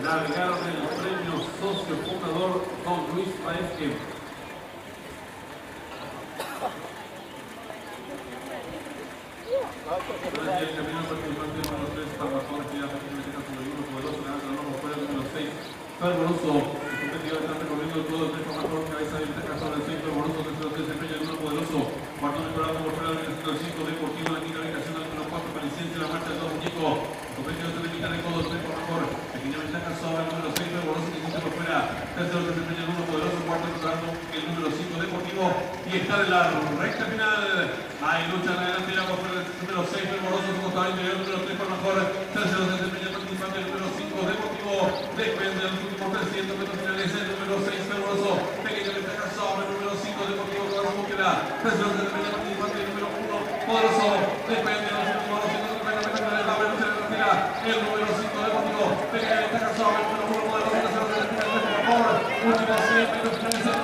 Navegaron el premio socio fundador Don Luis Paezque. El camino participante número 3, Salvador, que ya prácticamente está sobre uno poderoso, levanta la mano fuera, número 6, Fervoroso, el competidor está recorriendo todo el trecho mejor, cabeza de ventaja sobre el 6, Fervoroso, tercero desempeña el número poderoso, cuarto mejorado por fuera del número 5, Deportivo, la quinta ubicación del número 4, Parisiense, la marcha del 2, Muñeco, el competidor está limitado en todo el trecho mejor, pequeña ventaja sobre el número 6, Fervoroso, que siente por fuera, tercero desempeña el número poderoso, cuarto mejorado el número 5, Deportivo, y está en la recta final. Hay lucha adelante ya por el número 6, Fervoroso, su costado interior, número 3 por mejor, tercero desempeña el participante, el número 5, Deportivo, depende de los últimos 300 metros finales, el número 6, Fervoroso, pequeña ventaja sobre el número 5, Deportivo, toda su búsqueda, tercero desempeña el participante, el número 1, Poderoso, depende de los últimos 250 metros finales, la lucha de la el número 5, Deportivo, pequeña ventaja sobre el número 1, Poderoso, tercero desempeña el mejor, últimos 100 metros finales.